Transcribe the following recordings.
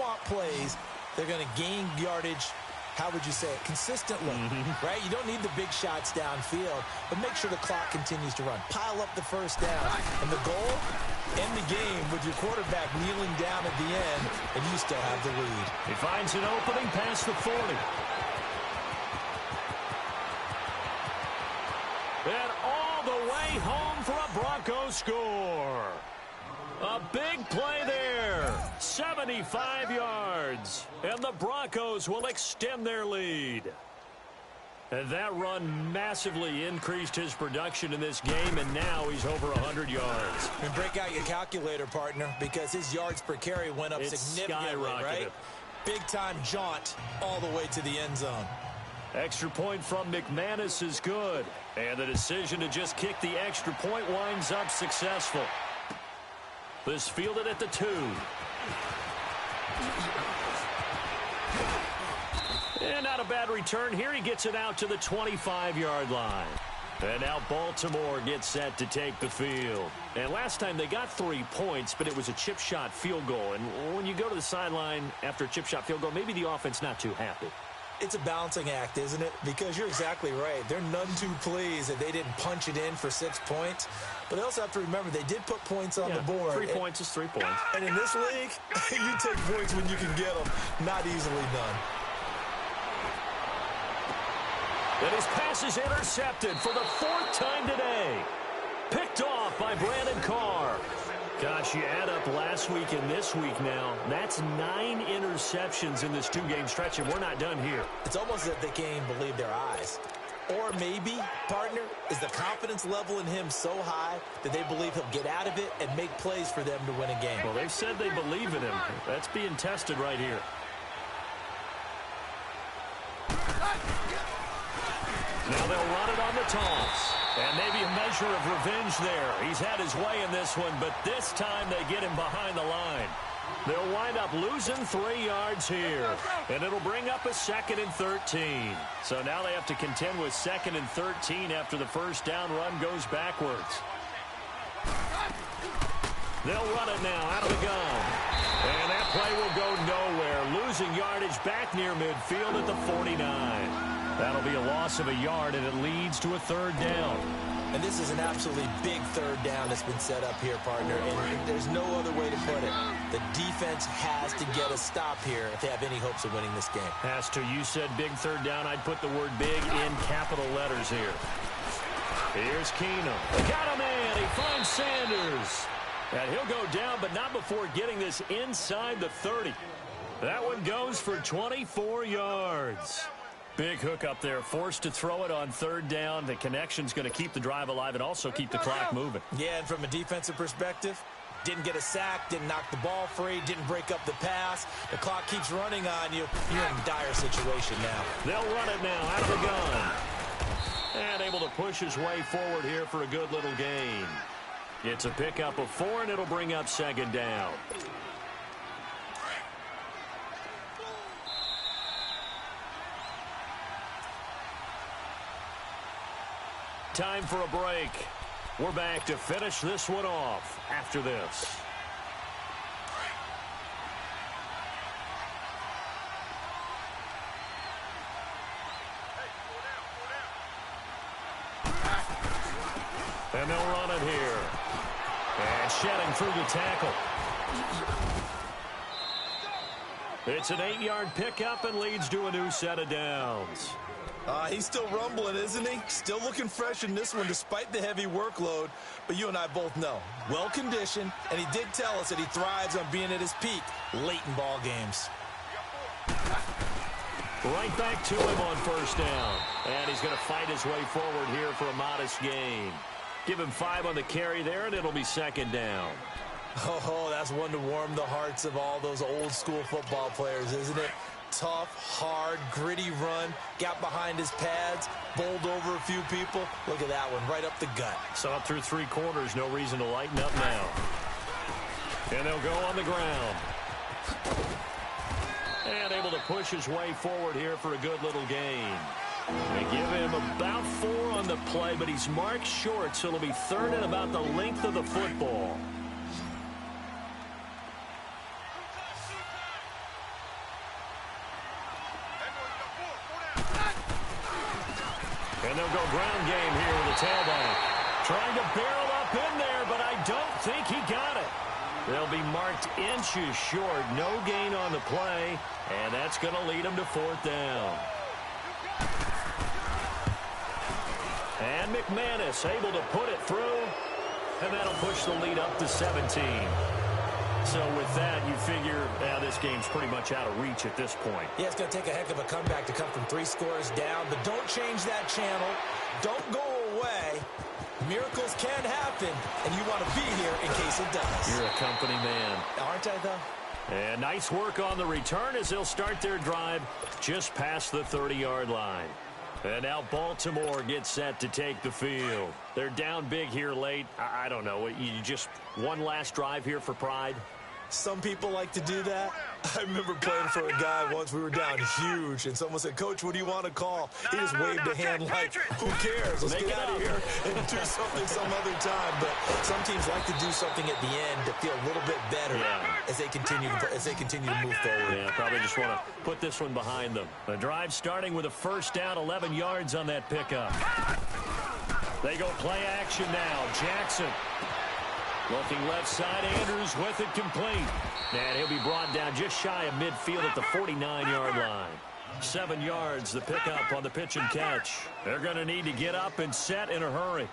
swamp plays, they're going to gain yardage, how would you say it, consistently, right? You don't need the big shots downfield, but make sure the clock continues to run. Pile up the first down. And the goal, end the game with your quarterback kneeling down at the end, and you still have the lead. He finds an opening past the 40. And all the way home for a Broncos score. A big play there. 75 yards. And the Broncos will extend their lead. And that run massively increased his production in this game, and now he's over 100 yards. And break out your calculator, partner, because his yards per carry went up significantly, right? Big-time jaunt all the way to the end zone. Extra point from McManus is good. And the decision to just kick the extra point winds up successful. This fielded at the 2. And not a bad return here. He gets it out to the 25-yard line. And now Baltimore gets set to take the field. And last time they got 3 points, but it was a chip shot field goal. And when you go to the sideline after a chip shot field goal, maybe the offense not too happy. It's a balancing act, isn't it? Because you're exactly right. They're none too pleased that they didn't punch it in for 6 points. But they also have to remember they did put points on the board. 3 points is 3 points. And in this league, you take points when you can get them. Not easily done. And his pass is intercepted for the 4th time today. Picked off by Brandon Carr. Gosh, you add up last week and this week now. That's 9 interceptions in this 2-game stretch, and we're not done here. It's almost as if they can't even believe their eyes. Or maybe, partner, is the confidence level in him so high that they believe he'll get out of it and make plays for them to win a game. Well, they've said they believe in him. That's being tested right here. Now they'll run it on the toss. And maybe a measure of revenge there. He's had his way in this one, but this time they get him behind the line. They'll wind up losing 3 yards here. And it'll bring up a 2nd and 13. So now they have to contend with 2nd and 13 after the first down run goes backwards. They'll run it now out of the gun. And that play will go nowhere. Losing yardage back near midfield at the 49. That'll be a loss of a yard, and it leads to a 3rd down. And this is an absolutely big 3rd down that's been set up here, partner. And there's no other way to put it. The defense has to get a stop here if they have any hopes of winning this game. Has to. You said big 3rd down. I'd put the word big in capital letters here. Here's Keenum. Got a man. He finds Sanders. And he'll go down, but not before getting this inside the 30. That one goes for 24 yards. Big hook up there, forced to throw it on 3rd down. The connection's going to keep the drive alive and also keep the clock moving. Yeah, and from a defensive perspective, didn't get a sack, didn't knock the ball free, didn't break up the pass. The clock keeps running on you. You're in a dire situation now. They'll run it now out of the gun. And able to push his way forward here for a good little gain. It's a pickup of 4, and it'll bring up 2nd down. Time for a break. We're back to finish this one off after this. And they'll run it here. And shedding through the tackle. It's an 8-yard pickup and leads to a new set of downs. He's still rumbling, isn't he? Still looking fresh in this one despite the heavy workload. But you and I both know, well-conditioned, and he did tell us that he thrives on being at his peak late in ball games. Right back to him on 1st down. And he's going to fight his way forward here for a modest gain. Give him 5 on the carry there, and it'll be 2nd down. Oh, that's one to warm the hearts of all those old-school football players, isn't it? Tough, hard, gritty run, got behind his pads, bowled over a few people. Look at that one, right up the gut. Saw it through 3 quarters, no reason to lighten up now. And they'll go on the ground. And able to push his way forward here for a good little gain. They give him about 4 on the play, but he's marked short, so it'll be 3rd and about the length of the football. And they'll go ground game here with a tailbone. Trying to barrel up in there, but I don't think he got it. They'll be marked inches short. No gain on the play, and that's going to lead them to 4th down. And McManus able to put it through, and that'll push the lead up to 17. So with that, you figure this game's pretty much out of reach at this point. Yeah, it's going to take a heck of a comeback to come from 3 scores down, but don't change that channel. Don't go away. Miracles can happen, and you want to be here in case it does. You're a company man. Aren't I, though? And nice work on the return as they'll start their drive just past the 30-yard line. And now Baltimore gets set to take the field. They're down big here late. I don't know. You just one last drive here for pride? Some people like to do that. I remember playing for a guy once. We were down huge, and someone said, "Coach, what do you want to call?" He just waved a hand like, "Who cares? Let's get out of here and do something some other time." But some teams like to do something at the end to feel a little bit better as they continue to move forward. Yeah, probably just want to put this one behind them. The drive starting with a 1st down, 11 yards on that pickup. They go play action now. Jackson. Looking left side, Andrews with it complete. And he'll be brought down just shy of midfield at the 49-yard line. 7 yards, the pickup on the pitch and catch. They're going to need to get up and set in a hurry.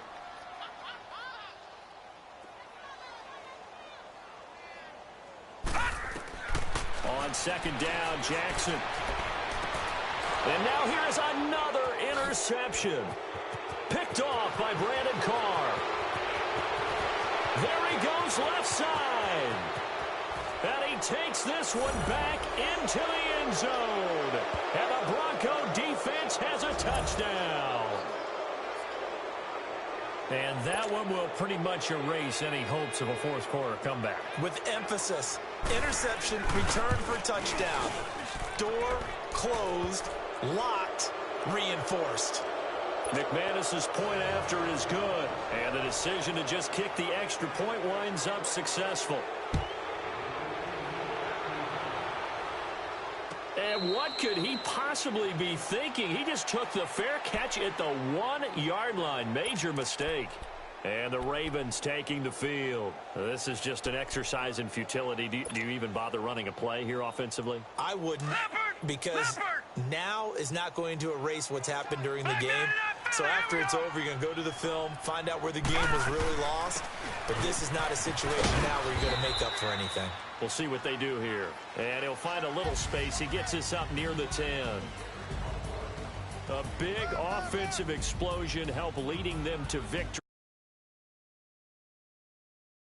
On 2nd down, Jackson. And now here is another interception. Picked off by Brandon Carr. There he goes left side. And he takes this one back into the end zone. And the Bronco defense has a touchdown. And that one will pretty much erase any hopes of a 4th quarter comeback. With emphasis, interception, return for touchdown. Door closed, locked, reinforced. McManus's point after is good, and the decision to just kick the extra point winds up successful. And what could he possibly be thinking? He just took the fair catch at the 1-yard line. Major mistake. And the Ravens taking the field. This is just an exercise in futility. Do you even bother running a play here offensively? I wouldn't, because now is not going to erase what's happened during the game. So after it's over, you're going to go to the film, find out where the game was really lost. But this is not a situation now where you're going to make up for anything. We'll see what they do here. And he'll find a little space. He gets us up near the 10. A big offensive explosion help leading them to victory.